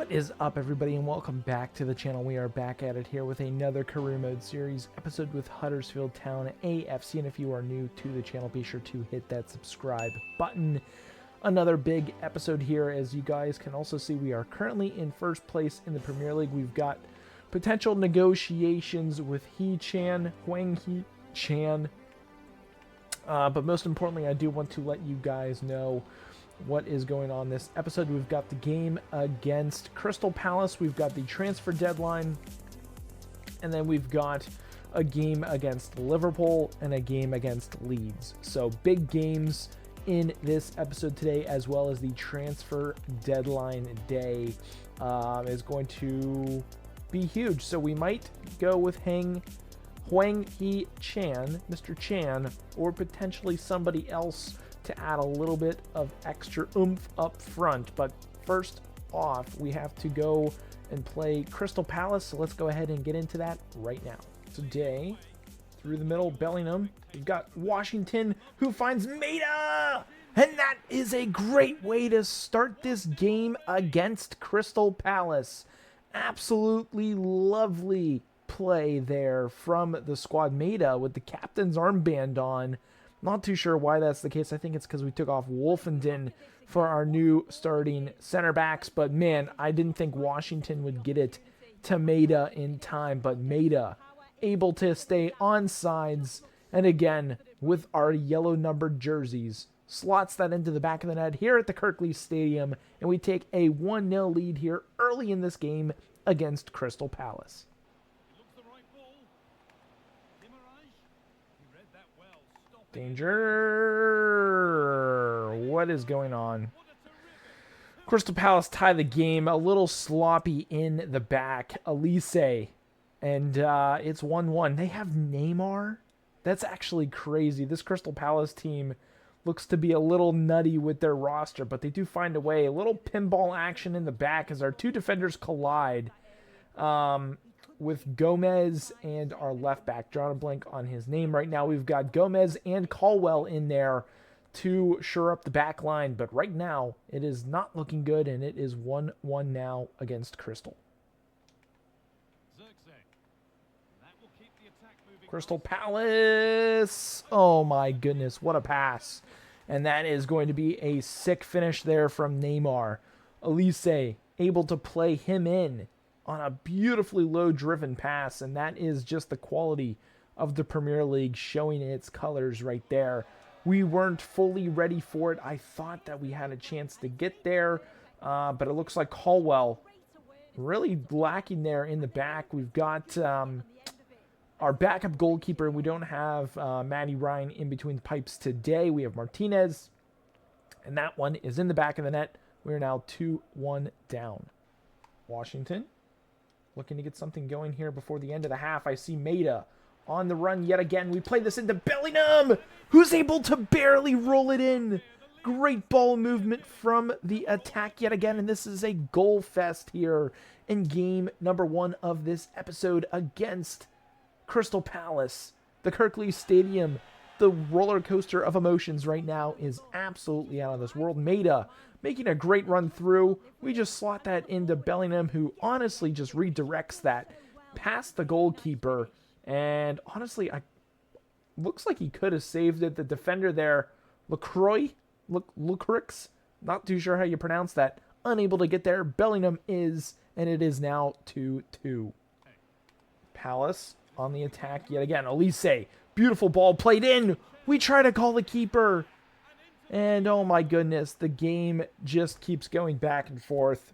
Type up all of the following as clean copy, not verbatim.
What is up, everybody, and welcome back to the channel. We are back at it here with another career mode series episode with Huddersfield Town AFC. And if you are new to the channel, be sure to hit that subscribe button. Another big episode here. As you guys can also see, we are currently in first place in the Premier League. We've got potential negotiations with Huang He-chan. But most importantly, I do want to let you guys know what is going on this episode. We've got the game against Crystal Palace, we've got the transfer deadline, and then we've got a game against Liverpool and a game against Leeds. So big games in this episode today, as well as the transfer deadline day is going to be huge. So we might go with Huang He-chan, Mr. Chan, or potentially somebody else to add a little bit of extra oomph up front. But first off, we have to go and play Crystal Palace, so let's go ahead and get into that right now. Today, through the middle, Bellingham, we've got Washington, who finds Maida, and that is a great way to start this game against Crystal Palace. Absolutely lovely play there from the squad. Maida with the captain's armband on. Not too sure why that's the case. I think it's because we took off Wolfenden for our new starting center backs. But man, I didn't think Washington would get it to Maida in time. But Maida able to stay on sides. And again, with our yellow numbered jerseys, slots that into the back of the net here at the Kirklees Stadium. And we take a 1-0 lead here early in this game against Crystal Palace. Danger. What is going on? Crystal Palace tie the game. A little sloppy in the back. Elise. And it's 1-1. They have Neymar? That's actually crazy. This Crystal Palace team looks to be a little nutty with their roster, but they do find a way. A little pinball action in the back as our two defenders collide. With Gomez and our left back. Drawing a blank on his name right now. We've got Gomez and Caldwell in there to shore up the back line. But right now, it is not looking good, and it is 1-1 now against Crystal. Crystal Palace. Oh my goodness, what a pass. And that is going to be a sick finish there from Neymar. Elise able to play him in on a beautifully low-driven pass, and that is just the quality of the Premier League showing its colors right there. We weren't fully ready for it. I thought that we had a chance to get there, but it looks like Caldwell really lacking there in the back. We've got our backup goalkeeper. We don't have Matty Ryan in between the pipes today. We have Martinez, and that one is in the back of the net. We're now 2-1 down. Washington looking to get something going here before the end of the half. I see Maida on the run yet again. We play this into Bellingham, who's able to barely roll it in. Great ball movement from the attack yet again. And this is a goal fest here in game number 1 of this episode against Crystal Palace. The Kirklees Stadium, the roller coaster of emotions right now, is absolutely out of this world. Maida making a great run through. We just slot that into Bellingham, who honestly just redirects that past the goalkeeper. And honestly, looks like he could have saved it. The defender there, Lacroix, not too sure how you pronounce that, unable to get there. Bellingham is, and it is now 2-2. Palace on the attack yet again. Elise, beautiful ball played in. We try to call the keeper. And oh my goodness, the game just keeps going back and forth.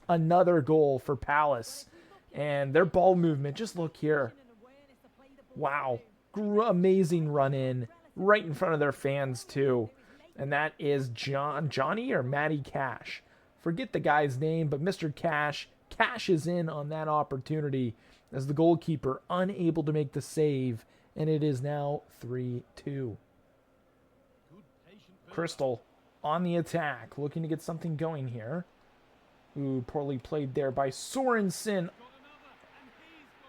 Another goal for Palace. And their ball movement, just look here. Wow. Amazing run in. Right in front of their fans too. And that is Johnny or Matty Cash. Forget the guy's name, but Mr. Cash cashes in on that opportunity as the goalkeeper unable to make the save. And it is now 3-2. Crystal on the attack, looking to get something going here. Ooh, poorly played there by Sorensen.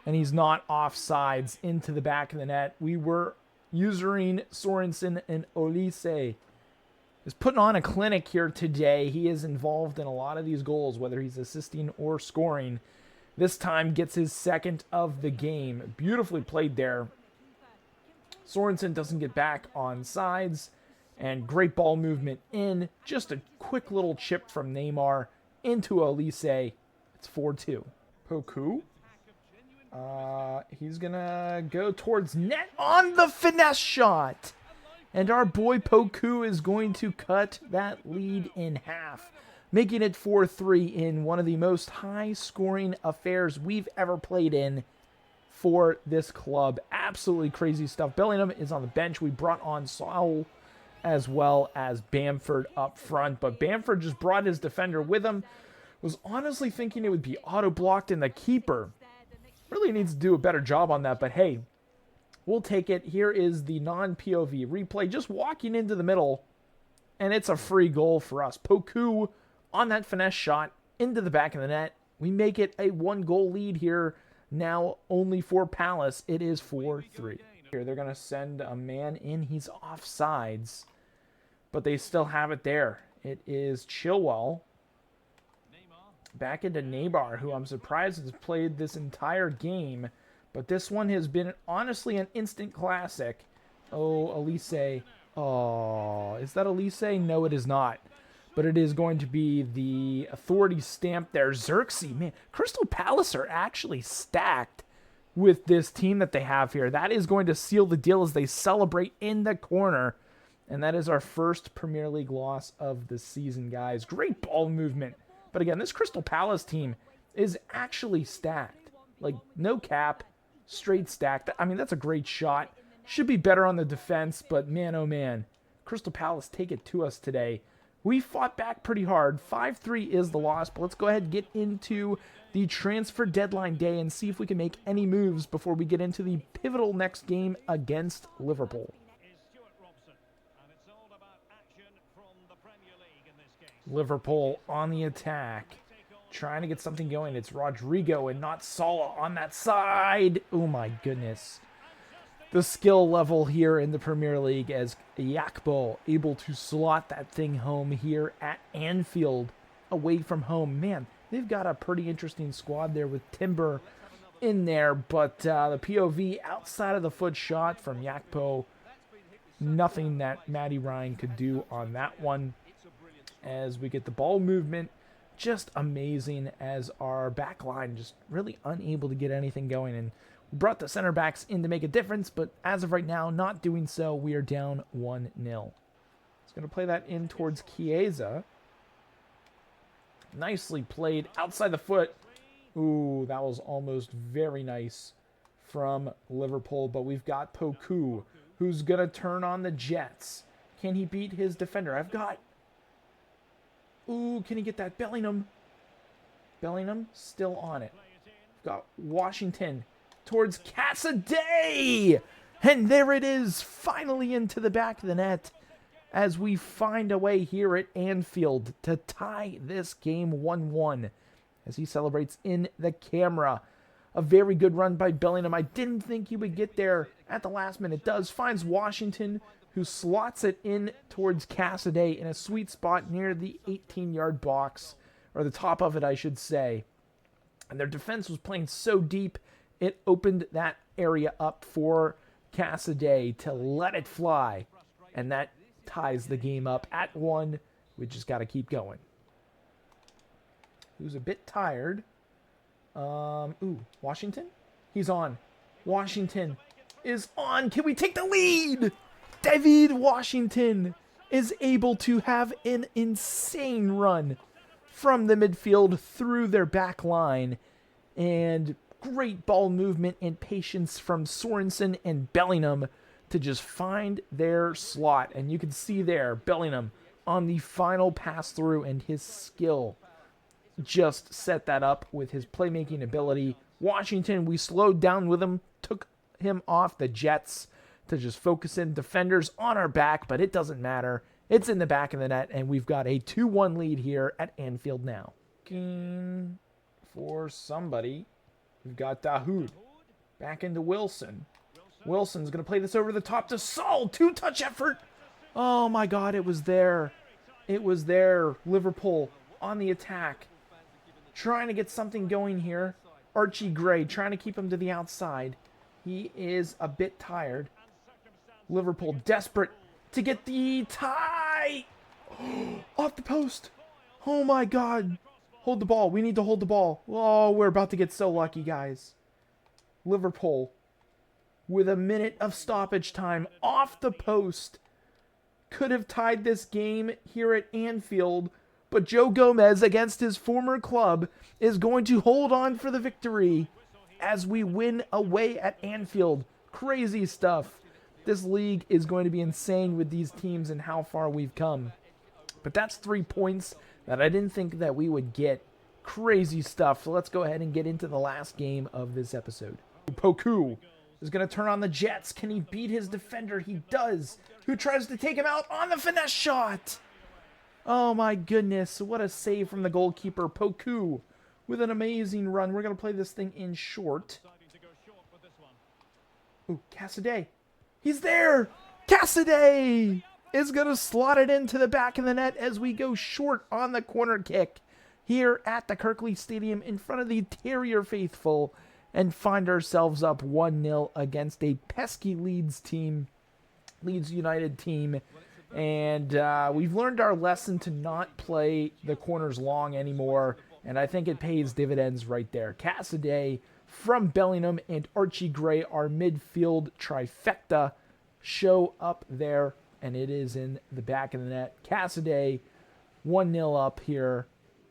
And he's not offsides into the back of the net. We were usuring Sorensen and Olise. is putting on a clinic here today. He is involved in a lot of these goals, whether he's assisting or scoring. This time gets his second of the game. Beautifully played there. Sorensen doesn't get back on sides. And great ball movement in. Just a quick little chip from Neymar into Elise. It's 4-2. Poku. He's going to go towards net on the finesse shot. And our boy Poku is going to cut that lead in half, making it 4-3 in one of the most high-scoring affairs we've ever played in for this club. Absolutely crazy stuff. Bellingham is on the bench. We brought on Saul as well as Bamford up front, but Bamford just brought his defender with him. Was honestly thinking it would be auto-blocked, and the keeper really needs to do a better job on that, but hey, we'll take it. Here is the non-POV replay, just walking into the middle, and it's a free goal for us. Poku on that finesse shot into the back of the net. We make it a 1-goal lead here. Now only for Palace. It is 4-3. Here they're going to send a man in. He's offsides, but they still have it there. It is Chilwell. Back into Neymar, who I'm surprised has played this entire game. But this one has been, honestly, an instant classic. Oh, Elise. Oh, is that Elise? No, it is not. But it is going to be the authority stamp there. Xerxes, man. Crystal Palace are actually stacked with this team that they have here. That is going to seal the deal as they celebrate in the corner. And that is our first Premier League loss of the season, guys. Great ball movement. But again, this Crystal Palace team is actually stacked. Like, no cap. Straight stacked. I mean, that's a great shot. Should be better on the defense, but man, oh man. Crystal Palace take it to us today. We fought back pretty hard. 5-3 is the loss, but let's go ahead and get into the transfer deadline day and see if we can make any moves before we get into the pivotal next game against Liverpool. Liverpool on the attack. Trying to get something going. It's Rodrigo and not Salah on that side. Oh my goodness. The skill level here in the Premier League as Yakbo able to slot that thing home here at Anfield away from home. Man, they've got a pretty interesting squad there with Timber in there, but the POV outside of the foot shot from Yakpo, nothing that Matty Ryan could do on that one. As we get the ball movement, just amazing as our back line just really unable to get anything going. And we brought the center backs in to make a difference, but as of right now, not doing so. We are down 1-0. It's going to play that in towards Chiesa. Nicely played outside the foot. Ooh, that was almost very nice from Liverpool, but we've got Poku, who's going to turn on the Jets. Can he beat his defender? I've got... Ooh, can he get that? Bellingham. Bellingham still on it. We've got Washington towards Casaday. And there it is, finally into the back of the net as we find a way here at Anfield to tie this game 1-1 as he celebrates in the camera. A very good run by Bellingham. I didn't think he would get there at the last minute. Does. Finds Washington, who slots it in towards Casaday in a sweet spot near the 18-yard box, or the top of it, I should say. And their defense was playing so deep, it opened that area up for Casaday to let it fly. And that ties the game up at 1. We just got to keep going. Who's a bit tired. Ooh, Washington? He's on. Washington is on. Can we take the lead? David Washington is able to have an insane run from the midfield through their back line. And great ball movement and patience from Sorensen and Bellingham to just find their slot. And you can see there, Bellingham on the final pass through, and his skill just set that up with his playmaking ability. Washington, we slowed down with him, took him off the Jets to just focus in defenders on our back, but it doesn't matter. It's in the back of the net, and we've got a 2-1 lead here at Anfield now. For somebody, we've got Dahoud back into Wilson. Wilson's going to play this over the top to Saul. 2-touch effort. Oh, my God, it was there. It was there. Liverpool on the attack. Trying to get something going here. Archie Gray trying to keep him to the outside. He is a bit tired. Liverpool desperate to get the tie. Off the post. Oh my God. Hold the ball. We need to hold the ball. Oh, we're about to get so lucky, guys. Liverpool with a minute of stoppage time off the post. Could have tied this game here at Anfield, but Joe Gomez, against his former club, is going to hold on for the victory as we win away at Anfield. Crazy stuff. This league is going to be insane with these teams and how far we've come. But that's 3 points that I didn't think that we would get. Crazy stuff. So let's go ahead and get into the last game of this episode. Poku is going to turn on the Jets. Can he beat his defender? He does. Who tries to take him out on the finesse shot? Oh my goodness. What a save from the goalkeeper. Poku with an amazing run. We're going to play this thing in short. Ooh, Cassidy. He's there. Cassidy is going to slot it into the back of the net as we go short on the corner kick here at the Kirkley Stadium in front of the Terrier faithful, and find ourselves up 1-0 against a pesky Leeds United team. And we've learned our lesson to not play the corners long anymore, and I think it pays dividends right there. Cassidy from Bellingham and Archie Gray, our midfield trifecta, show up there, and it is in the back of the net. Cassidy 1-0 up here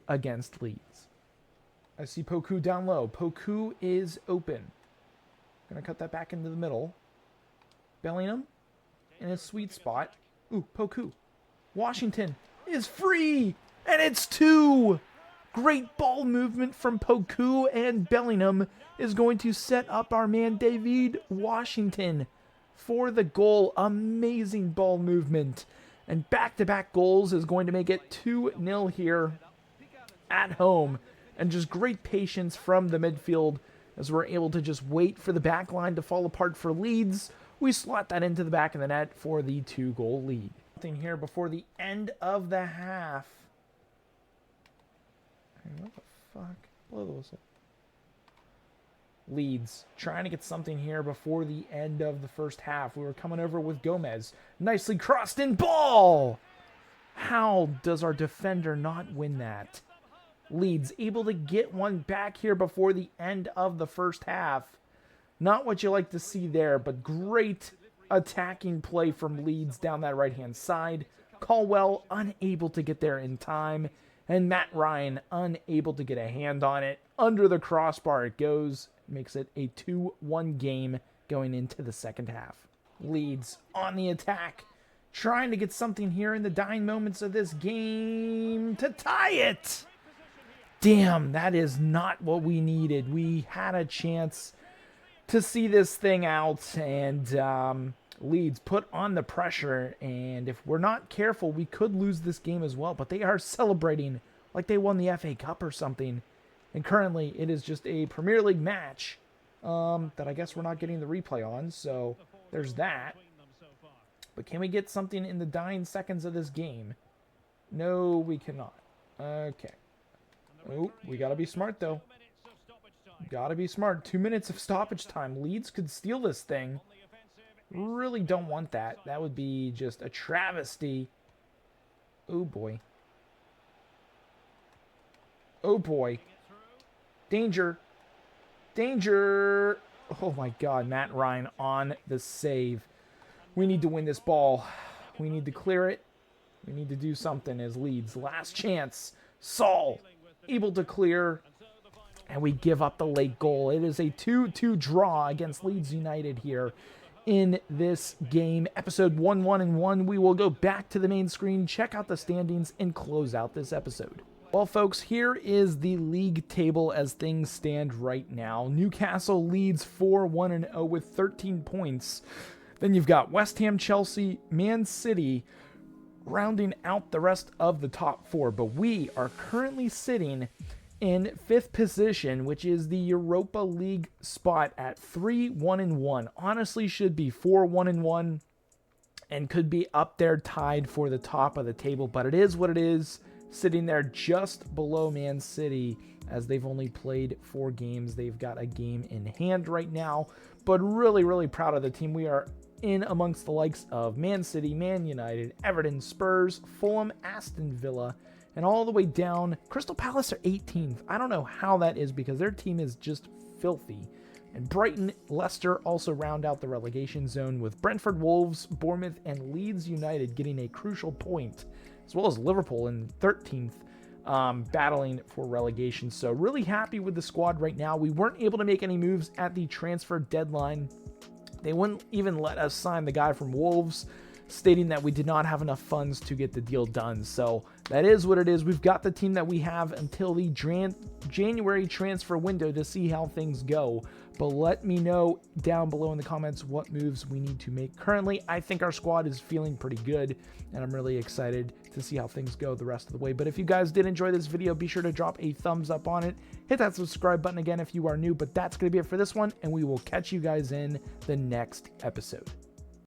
against Leeds. I see Poku down low. Poku is open. Going to cut that back into the middle. Bellingham in a sweet spot. Ooh, Poku. Washington is free, and it's 2. Great ball movement from Poku, and Bellingham is going to set up our man David Washington for the goal. Amazing ball movement. And back-to-back goals is going to make it 2-0 here at home. And just great patience from the midfield as we're able to just wait for the back line to fall apart for Leeds. We slot that into the back of the net for the 2-goal lead. Something here before the end of the half. What the fuck? Blow the whistle. Leeds trying to get something here before the end of the first half. We were coming over with Gomez. Nicely crossed in, ball! How does our defender not win that? Leeds able to get one back here before the end of the first half. Not what you like to see there, but great attacking play from Leeds down that right-hand side. Caldwell unable to get there in time, and Matt Ryan unable to get a hand on it. Under the crossbar it goes. Makes it a 2-1 game going into the second half. Leeds on the attack, trying to get something here in the dying moments of this game to tie it. Damn, that is not what we needed. We had a chance to see this thing out, and Leeds put on the pressure, and if we're not careful, we could lose this game as well. But they are celebrating like they won the FA Cup or something. And currently, it is just a Premier League match that I guess we're not getting the replay on, so there's that. But can we get something in the dying seconds of this game? No, we cannot. Okay. Oh, we got to be smart, though. Got to be smart. 2 minutes of stoppage time. Leeds could steal this thing. Really don't want that. That would be just a travesty. Oh, boy. Oh, boy. Danger. Danger. Oh, my God. Matt Ryan on the save. We need to win this ball. We need to clear it. We need to do something as Leeds. Last chance. Saul able to clear. And we give up the late goal. It is a 2-2 draw against Leeds United here in this game. Episode 1-1-1. We will go back to the main screen, check out the standings, and close out this episode. Well, folks, here is the league table as things stand right now. Newcastle leads 4-1-0 with 13 points. Then you've got West Ham, Chelsea, Man City rounding out the rest of the top 4. But we are currently sitting in 5th position, which is the Europa League spot at 3-1-1. Honestly, should be 4-1-1. and could be up there tied for the top of the table, but it is what it is, sitting there just below Man City as they've only played 4 games. They've got a game in hand right now, but really, really proud of the team. We are in amongst the likes of Man City, Man United, Everton, Spurs, Fulham, Aston Villa, and all the way down. Crystal Palace are 18th. I don't know how that is because their team is just filthy. And Brighton, Leicester also round out the relegation zone with Brentford, Wolves, Bournemouth, and Leeds United getting a crucial point, as well as Liverpool in 13th, battling for relegation. So really happy with the squad right now. We weren't able to make any moves at the transfer deadline. They wouldn't even let us sign the guy from Wolves, stating that we did not have enough funds to get the deal done. So that is what it is. We've got the team that we have until the January transfer window to see how things go. But let me know down below in the comments what moves we need to make. Currently, I think our squad is feeling pretty good, and I'm really excited to see how things go the rest of the way. But if you guys did enjoy this video, be sure to drop a thumbs up on it. Hit that subscribe button again if you are new. But that's going to be it for this one, and we will catch you guys in the next episode.